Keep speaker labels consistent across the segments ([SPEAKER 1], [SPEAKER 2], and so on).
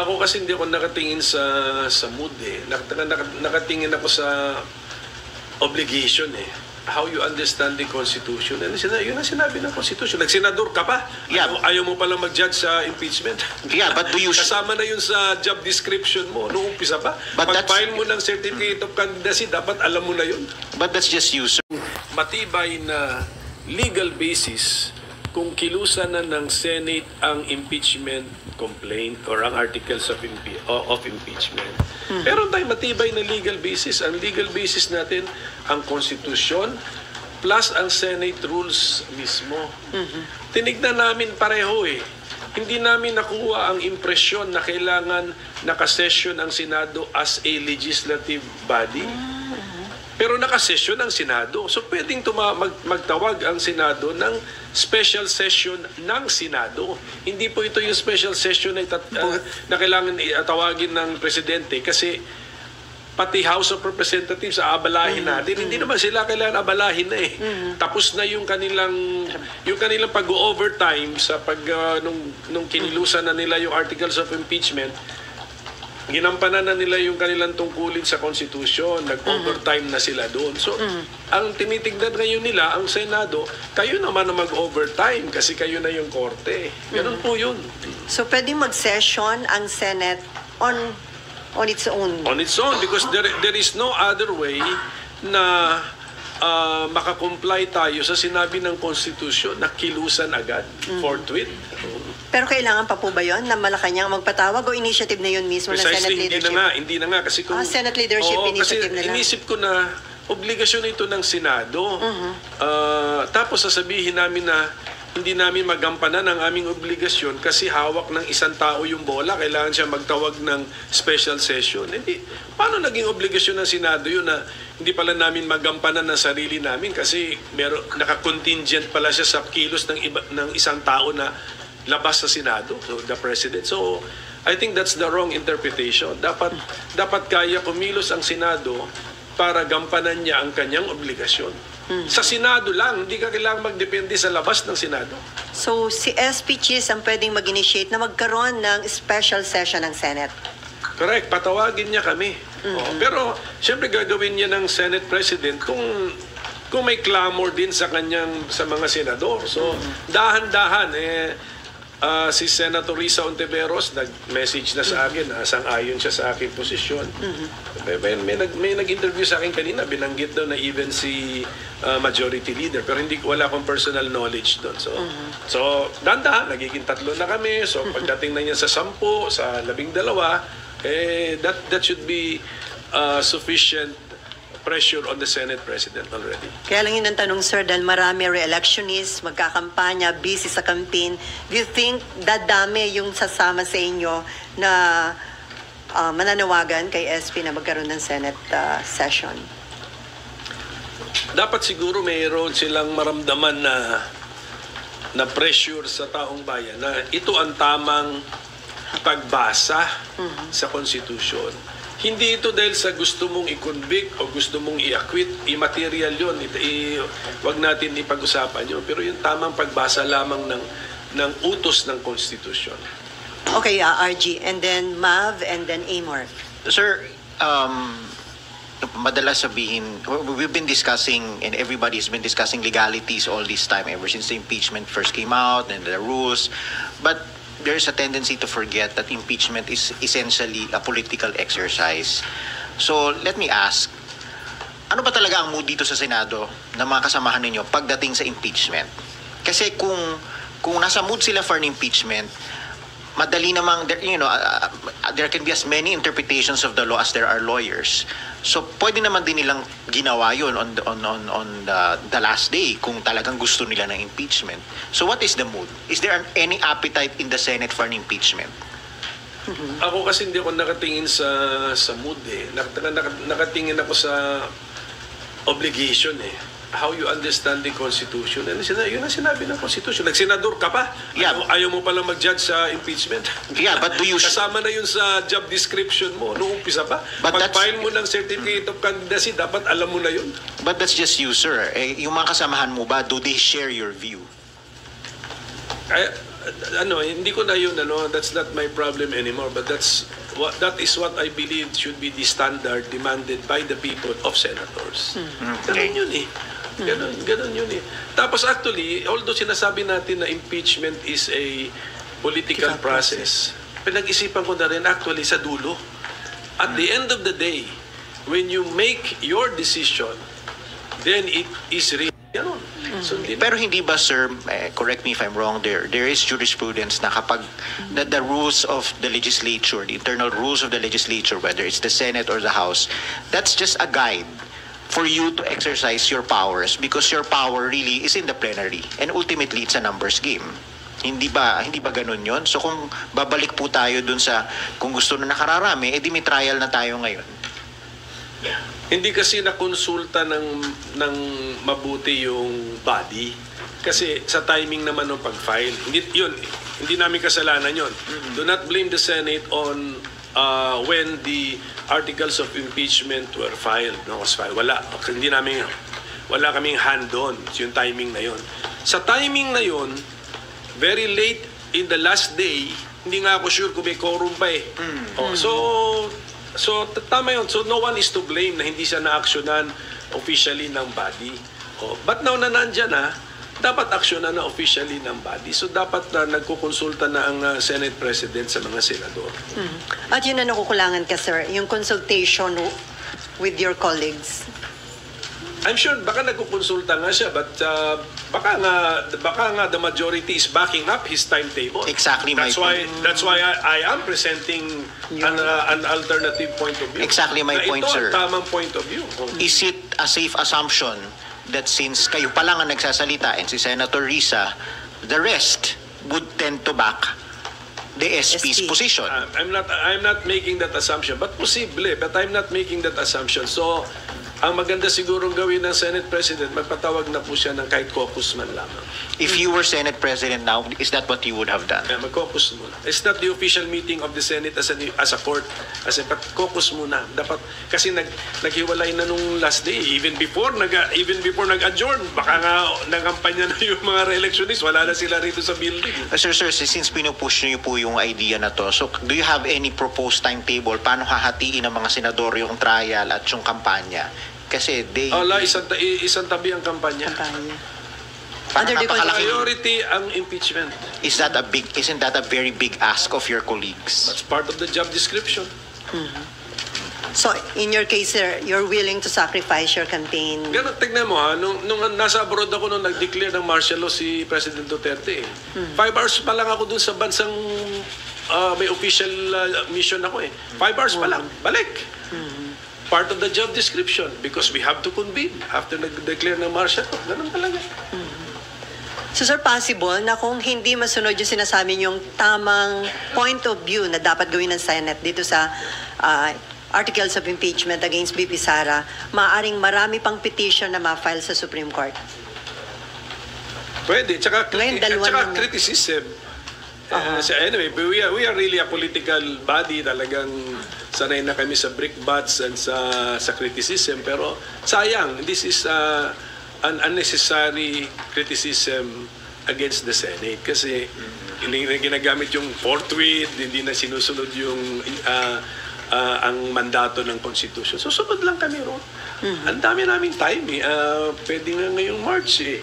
[SPEAKER 1] Ako kasi hindi ako nakatingin sa mood eh. Nakatingin ako sa obligation eh. How you understand the Constitution. And yun ang sinabi ng Constitution. Nagsenador ka pa.
[SPEAKER 2] Yeah.
[SPEAKER 1] Ayaw mo palang mag-judge sa impeachment.
[SPEAKER 2] Yeah, but do you...
[SPEAKER 1] Kasama na yun sa job description mo. Noong umpisa pa. Pag-file mo ng certificate of candidacy, dapat alam mo na yun.
[SPEAKER 2] But that's just you, sir.
[SPEAKER 1] Matibay na legal basis kung kilusan na ng Senate ang impeachment complaint or ang articles of impeachment. Pero tayo matibay na legal basis. Ang legal basis natin, ang Konstitusyon plus ang Senate rules mismo. Tinignan namin pareho eh. Hindi namin nakuha ang impresyon na kailangan nakasession ang Senado as a legislative body. Pero nakasession ang Senado. So pwedeng magtawag ang Senado ng special session ng Senado. Hindi po ito yung special session na kailangan tawagin ng Presidente kasi pati House of Representatives aabalahin natin. Hindi naman sila kailangan abalahin na eh. Tapos na yung kanilang pag-overtime sa nung kinilusan na nila yung articles of impeachment. Ginampanan na nila yung kanilang tungkulin sa Constitution, nag-overtime na sila doon. So, ang tinitignan ngayon nila, ang Senado, kayo naman na mag-overtime kasi kayo na yung korte. Ganun po yun.
[SPEAKER 3] So, pwedeng mag-session ang Senate on its own? On its own,
[SPEAKER 1] because there is no other way na makakomply tayo sa sinabi ng Constitution na kilusan agad, forthwith.
[SPEAKER 3] Pero kailangan pa po ba yun na Malacanang magpatawag o initiative na yun mismo ng Senate leadership?
[SPEAKER 1] Hindi na nga. Kasi kung,
[SPEAKER 3] Senate leadership initiative na lang.
[SPEAKER 1] Kasi inisip ko na obligasyon ito ng Senado. Tapos sasabihin namin na hindi namin magampanan ang aming obligasyon kasi hawak ng isang tao yung bola. Kailangan siya magtawag ng special session. Hindi. Paano naging obligasyon ng Senado yun na hindi pala namin magampanan ng sarili namin kasi naka-contingent pala siya sa kilos ng isang tao na labas sa Senado, so the President. So, I think that's the wrong interpretation. Dapat kaya kumilos ang Senado para gampanan niya ang kanyang obligasyon. Sa Senado lang, hindi ka kailangang magdepende sa labas ng Senado.
[SPEAKER 3] So, si SP Chis ang pwedeng mag-initiate na magkaroon ng special session ng Senate?
[SPEAKER 1] Correct. Patawagin niya kami. Pero, siyempre gagawin niya ng Senate President kung may clamor din sa mga senador. So, dahan-dahan, si Senator Risa Ontiveros nag-message na sa akin, sang-ayon siya sa aking posisyon. May nag-interview sa akin kanina, binanggit daw na even si Majority Leader, pero wala akong personal knowledge doon. So dahan-dahan, nagiging 3 na kami. So pagdating na niya sa 10, sa 12, that should be sufficient pressure on the Senate President already.
[SPEAKER 3] Kaya lang yun ang tanong, sir, dahil marami re-electionists, magkakampanya, busy sa campaign. Do you think dadami yung sasama sa inyo na mananawagan kay SP na magkaroon ng Senate session?
[SPEAKER 1] Dapat siguro mayroon silang maramdaman na pressure sa taong bayan na ito ang tamang pagbasa sa Constitution. Hindi ito dahil sa gusto mong i-convict o gusto mong i-acquit, immaterial yun. Wag natin ipag-usapan yun. Pero yung tamang pagbasa lamang ng utos ng Constitution.
[SPEAKER 3] Okay, RG, and then Mav, and then Amor.
[SPEAKER 2] Sir, madalas sabihin, we've been discussing, and everybody's been discussing legalities all this time, ever since the impeachment first came out, and the rules. But there's a tendency to forget that impeachment is essentially a political exercise. So, let me ask, ano ba talaga ang mood dito sa Senado na mga kasamahan ninyo pagdating sa impeachment? Kasi kung nasa mood sila for an impeachment, madali namang, there can be as many interpretations of the law as there are lawyers. So, pwede naman din nilang ginawa yun on the last day kung talagang gusto nila ng impeachment. So, what is the mood? Is there any appetite in the Senate for an impeachment?
[SPEAKER 1] Ako kasi hindi ako nakatingin sa mood eh. Nakatingin ako sa obligation eh. How you understand the Constitution. And yun ang sinabi ng Constitution. Nagsenador ka pa.
[SPEAKER 2] Yeah.
[SPEAKER 1] Ayaw mo palang mag-judge sa impeachment.
[SPEAKER 2] Yeah, but do you...
[SPEAKER 1] Kasama na yun sa job description mo. Noong umpisa pa. Pag-file mo ng certificate of candidacy, dapat alam mo na yun.
[SPEAKER 2] But that's just you, sir. Yung mga kasamahan mo ba, do they share your view?
[SPEAKER 1] hindi ko na yun, that's not my problem anymore. But that is what I believe should be the standard demanded by the people of senators. Ganun yun eh. Ganun yun eh. Tapos actually, although sinasabi natin na impeachment is a political process, pinag-isipan ko na rin actually sa dulo. At the end of the day, when you make your decision, then it is real. So,
[SPEAKER 2] Pero hindi ba, sir, correct me if I'm wrong, there is jurisprudence na kapag the rules of the legislature, the internal rules of the legislature, whether it's the Senate or the House, that's just a guide for you to exercise your powers because your power really is in the plenary and ultimately it's a numbers game. Hindi ba ganun yon? So kung babalik po tayo dun sa kung gusto na nakararami, edi may trial na tayo ngayon.
[SPEAKER 1] Hindi kasi nakonsulta ng mabuti yung body. Kasi sa timing naman ng pag-file. Hindi namin kasalanan yun. Do not blame the Senate on when the articles of impeachment were filed. Was filed. Wala kaming hand on yung timing na yun. Sa timing na yun, very late in the last day, hindi nga ako sure kung may quorum pa eh. So, tama yun. So, no one is to blame na hindi siya na-actionan officially ng body. But now na nandyan na, dapat actionan na officially ng body. So, dapat na nagkukonsulta na ang Senate President sa mga senador.
[SPEAKER 3] At yun na nakukulangan ka, sir, yung consultation with your colleagues.
[SPEAKER 1] I'm sure baka nagkukonsulta nga siya, but baka nga the majority is backing up his timetable.
[SPEAKER 2] Exactly my point.
[SPEAKER 1] That's why I am presenting an alternative point of view.
[SPEAKER 2] Exactly my point,
[SPEAKER 1] ito
[SPEAKER 2] sir.
[SPEAKER 1] Ito ang tamang point of view.
[SPEAKER 2] Is it a safe assumption that since kayo pa lang ang nagsasalita and si Senator Risa, the rest would tend to back the SP's position?
[SPEAKER 1] I'm not making that assumption, but I'm not making that assumption. So, ang maganda sigurong gawin ng Senate President, magpatawag na po siya ng kahit caucus man lamang.
[SPEAKER 2] If you were Senate President now, is that what you would have done?
[SPEAKER 1] Mag-caucus muna. It's not the official meeting of the Senate as a court. But caucus muna. Dapat, kasi naghiwalay na nung last day. Even before nag-adjourn, baka nga nangkampanya na yung mga re-electionists. Wala na sila rito sa building.
[SPEAKER 2] Sir, since pinupush niyo po yung idea na to, so do you have any proposed timetable? Paano hahatiin ng mga senador yung trial at yung kampanya? Kasi
[SPEAKER 1] isang tabi ang kampanya.
[SPEAKER 3] Under the
[SPEAKER 1] priority ang impeachment.
[SPEAKER 2] Isn't that a very big ask of your colleagues?
[SPEAKER 1] That's part of the job description.
[SPEAKER 3] So, in your case, sir, you're willing to sacrifice your campaign?
[SPEAKER 1] Ganun, tignan mo nung nasa abroad ako nung nag-declare ng martial law si President Duterte. 5 hours pa lang ako dun sa bansang may official mission ako eh. 5 hours pa lang. Balik. Part of the job description because we have to convene after nag-declare ng martial law. Ganun talaga.
[SPEAKER 3] So, sir, possible na kung hindi masunod yung sinasabi yung tamang point of view na dapat gawin ng Senate dito sa articles of impeachment against BP Sara, maaaring marami pang petition na ma-file sa Supreme Court?
[SPEAKER 1] Pwede. Tsaka
[SPEAKER 3] Ngayon,
[SPEAKER 1] criticism. So anyway, we are really a political body. Talagang sanay na kami sa brickbats and sa criticism. Pero sayang, this is an unnecessary criticism against the Senate. Kasi ginagamit yung forthwith, hindi na sinusunod yung ang mandato ng Constitution. Susunod lang kami ron. Ang dami naming time eh. Pwede nga ngayong March eh.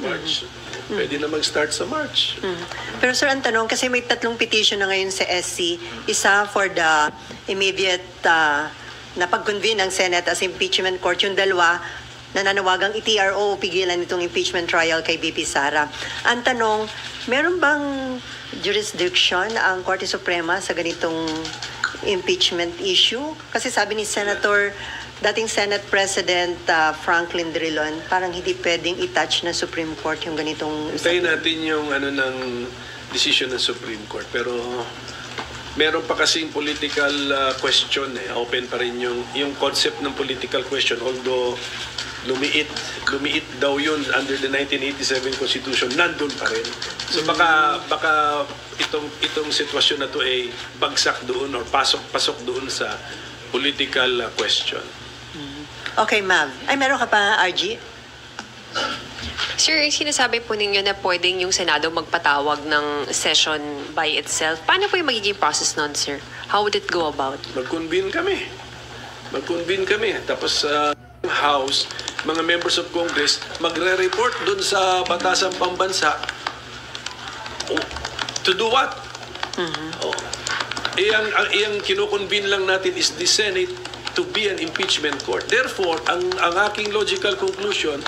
[SPEAKER 1] March. Pwede na mag-start sa March.
[SPEAKER 3] Pero sir, ang tanong, kasi may 3 petition na ngayon sa SC. Isa for the immediate na pag-convene ng Senate as impeachment court. Yung dalawa, nananawagang i-TRO pigilan itong impeachment trial kay BP Sara. Ang tanong, meron bang jurisdiction ang Korte Suprema sa ganitong impeachment issue? Kasi sabi ni dating Senate President Franklin Drilon, parang hindi pwedeng i-touch ng Supreme Court yung ganitong...
[SPEAKER 1] Hintayin natin yung ng decision ng Supreme Court. Pero meron pa kasing political question eh. Open pa rin yung concept ng political question. Although lumiit daw yun under the 1987 Constitution, nandun pa rin. So baka itong sitwasyon na to ay bagsak doon or pasok doon sa political question.
[SPEAKER 3] Okay, ma'am. Ay, meron ka pa, RG?
[SPEAKER 4] Sir, sinasabi po ninyo na pwedeng yung Senado magpatawag ng session by itself. Paano po yung magiging process nun, sir? How would it go about?
[SPEAKER 1] Mag-convene kami. Tapos House, mga members of Congress, magre-report dun sa Batasang Pambansa. To do what? Oh. Ang kinukonvene lang natin is the Senate to be an impeachment court. Therefore, ang aking logical conclusion,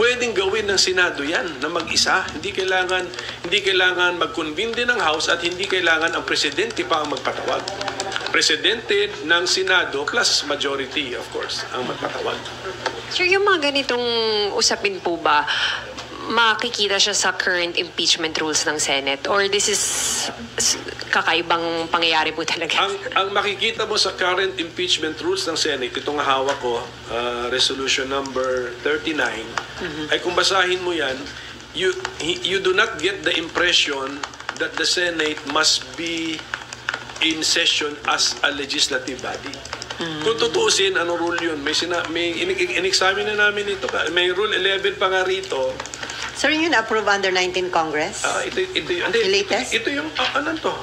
[SPEAKER 1] pwedeng gawin ng Senado yan na mag-isa. Hindi kailangan mag-convene din ng House at hindi kailangan ang presidente pa ang magpatawag. Presidente ng Senado plus majority, of course, ang magpatawag.
[SPEAKER 4] Sir, yung mga ganitong usapin po ba, makikita siya sa current impeachment rules ng Senate? Or this is kakaibang pangyayari po talaga?
[SPEAKER 1] Ang makikita mo sa current impeachment rules ng Senate, itong hawak ko, resolution number 39, ay kung basahin mo yan, you do not get the impression that the Senate must be in session as a legislative body. Kung tutuusin, ano rule yun? In-examine na namin ito. May rule 11 pa nga rito.
[SPEAKER 3] Sir, yun approve under 19 Congress?
[SPEAKER 1] Ito
[SPEAKER 3] latest?
[SPEAKER 1] Ito yung, ano to?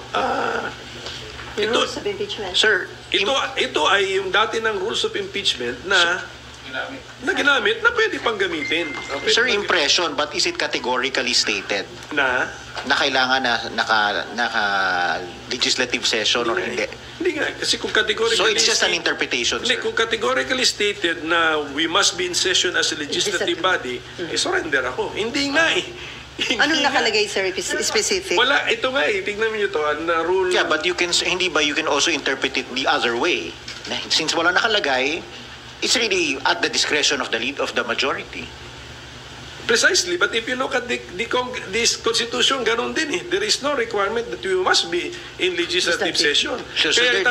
[SPEAKER 3] The
[SPEAKER 1] Ito,
[SPEAKER 3] rules of impeachment.
[SPEAKER 2] Sir,
[SPEAKER 1] ito ay yung dati ng rules of impeachment na ginamit na pwede pang gamitin.
[SPEAKER 2] sir, impression, but is it categorically stated
[SPEAKER 1] Na?
[SPEAKER 2] na kailangan naka legislative session or hindi?
[SPEAKER 1] Hindi nga. Kasi kung categorically...
[SPEAKER 2] So it's just an interpretation,
[SPEAKER 1] Hindi,
[SPEAKER 2] sir.
[SPEAKER 1] kung categorically stated na we must be in session as a legislative body, surrender ako. Hindi nga eh.
[SPEAKER 3] Anong nakalagay, sir, specific?
[SPEAKER 1] Wala, ito nga eh. Tignan niyo to, na rule...
[SPEAKER 2] Yeah, but you can also interpret it the other way. Since wala nakalagay, it's really at the discretion of the lead of the majority.
[SPEAKER 1] Precisely, but if you look at this Constitution, ganun din eh. There is no requirement that we must be in legislative session.
[SPEAKER 2] So
[SPEAKER 1] Kaya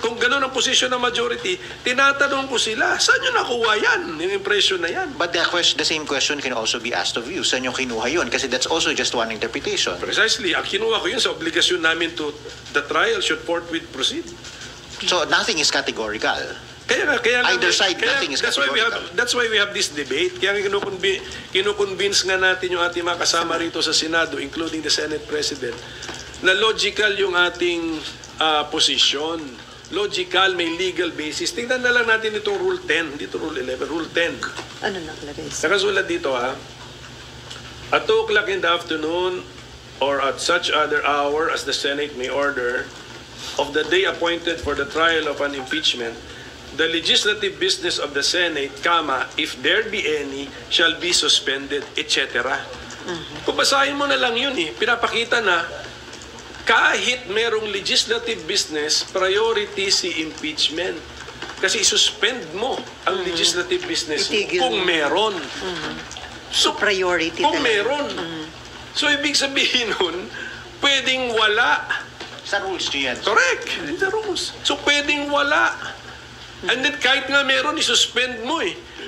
[SPEAKER 1] kung ganun ang posisyon ng majority, tinatanong ko sila, saan nyo nakuha yan? Yung impression na yan.
[SPEAKER 2] But the same question can also be asked of you. Saan yung kinuha yun? Kasi that's also just one interpretation.
[SPEAKER 1] Precisely, ang kinuha ko yun sa obligasyon namin to the trial should forthwith proceed.
[SPEAKER 2] So nothing is categorical.
[SPEAKER 1] Kaya
[SPEAKER 2] Either side, nothing is categorical.
[SPEAKER 1] That's why we have this debate. Kaya kinukonvince nga natin yung ating mga kasama rito sa Senado, including the Senate President, na logical yung ating position. Logical, may legal basis. Tingnan na lang natin itong Rule 10. Dito Rule 11, Rule 10.
[SPEAKER 3] Ano nakalagay, sir?
[SPEAKER 1] Nakasulat dito at 2 o'clock in the afternoon or at such other hour as the Senate may order of the day appointed for the trial of an impeachment, the legislative business of the Senate, if there be any, shall be suspended, etc. Kung basahin mo na lang yun pinapakita na kahit merong legislative business, priority si impeachment. Kasi isuspend mo ang legislative business
[SPEAKER 3] Itigil
[SPEAKER 1] kung
[SPEAKER 3] mo.
[SPEAKER 1] meron. So,
[SPEAKER 3] Priority
[SPEAKER 1] kung
[SPEAKER 3] talaga.
[SPEAKER 1] meron. So, ibig sabihin nun, pwedeng wala.
[SPEAKER 2] Sa rules nyo yan.
[SPEAKER 1] Correct. The rules. So, pwedeng wala. And then, kahit nga meron, isuspend mo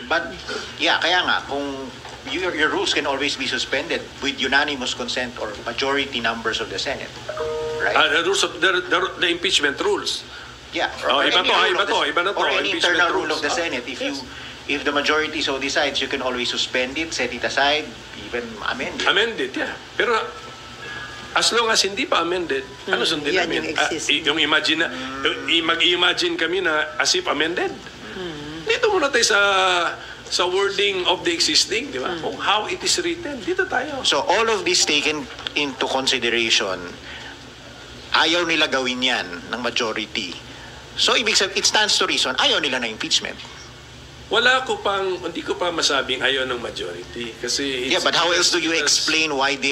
[SPEAKER 2] But, yeah, kaya nga, kung your rules can always be suspended with unanimous consent or majority numbers of the Senate. Right?
[SPEAKER 1] The rules of the impeachment rules.
[SPEAKER 2] Yeah.
[SPEAKER 1] Oh,
[SPEAKER 2] Or
[SPEAKER 1] iba
[SPEAKER 2] any
[SPEAKER 1] to,
[SPEAKER 2] rule
[SPEAKER 1] iba
[SPEAKER 2] of
[SPEAKER 1] to,
[SPEAKER 2] the-
[SPEAKER 1] iba na to,
[SPEAKER 2] Or any
[SPEAKER 1] impeachment
[SPEAKER 2] internal rule
[SPEAKER 1] rules.
[SPEAKER 2] of the Senate. If the majority so decides, you can always suspend it, set it aside, even amend it.
[SPEAKER 1] Amended, yeah. Pero, as long as hindi pa amended, ano sundin
[SPEAKER 3] yan
[SPEAKER 1] namin?
[SPEAKER 3] yung existing.
[SPEAKER 1] Yung imagine na, mag-imagine kami na as if amended. Dito muna tayo sa wording of the existing, di ba? Kung how it is written, dito tayo.
[SPEAKER 2] So all of this taken into consideration, ayaw nila gawin yan ng majority. So ibig sabihin, it stands to reason, ayaw nila na impeachment.
[SPEAKER 1] Hindi ko pa masabing ayaw ng majority. Kasi
[SPEAKER 2] Yeah, but how else do you explain why they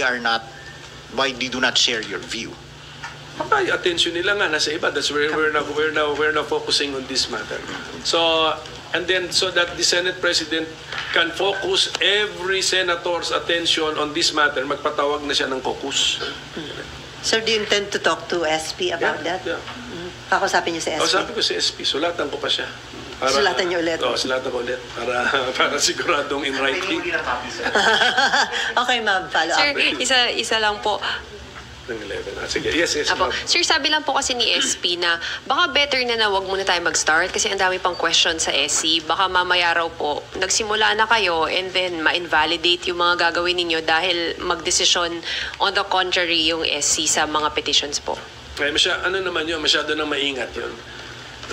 [SPEAKER 2] do not share your view?
[SPEAKER 1] Baka yung attention nila nga nasa iba. That's where we're now focusing on this matter. So, and then so that the Senate President can focus every senator's attention on this matter, magpatawag na siya ng caucus.
[SPEAKER 3] Sir, do you intend to talk to SP about that?
[SPEAKER 1] Yeah.
[SPEAKER 3] Kakusapin niyo si SP?
[SPEAKER 1] Sabi ko si SP, sulatan ko pa siya.
[SPEAKER 3] Sulatan niyo ulit?
[SPEAKER 1] Oo, sulatan ko ulit. Para siguradong in writing.
[SPEAKER 3] Okay, ma'am. Follow up.
[SPEAKER 4] Sir, isa lang po.
[SPEAKER 1] Ng 11. Sige, yes,
[SPEAKER 4] Apo.
[SPEAKER 1] ma'am.
[SPEAKER 4] Sir, sabi lang po kasi ni SP na baka better na wag muna tayo mag-start kasi ang dami pang question sa SC. Baka mamaya raw po, nagsimula na kayo and then ma-invalidate yung mga gagawin ninyo dahil magdesisyon on the contrary yung SC sa mga petitions po.
[SPEAKER 1] Kaya ano naman yun, masyado nang maingat yun.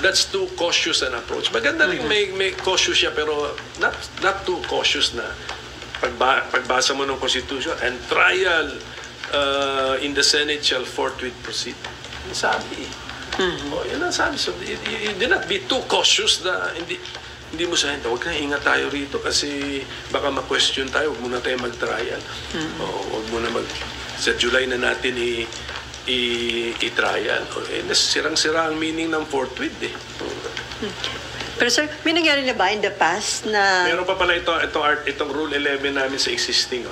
[SPEAKER 1] That's too cautious an approach. Maganda rin may cautious siya pero not too cautious na pagbasa mo ng Constitution and trial in the Senate shall forthwith proceed. Yan sabi. Yan ang sabi. So, you do not be too cautious na hindi mo sabihin, huwag na ingat tayo rito kasi baka ma-question tayo, huwag muna tayo mag-trial. Huwag muna sa July na natin i-trial. Sirang-sira ang meaning ng forthwith eh.
[SPEAKER 3] Pero sir, may nangyari na ba in the past na...
[SPEAKER 1] Meron pa pala itong Rule 11 namin sa existing.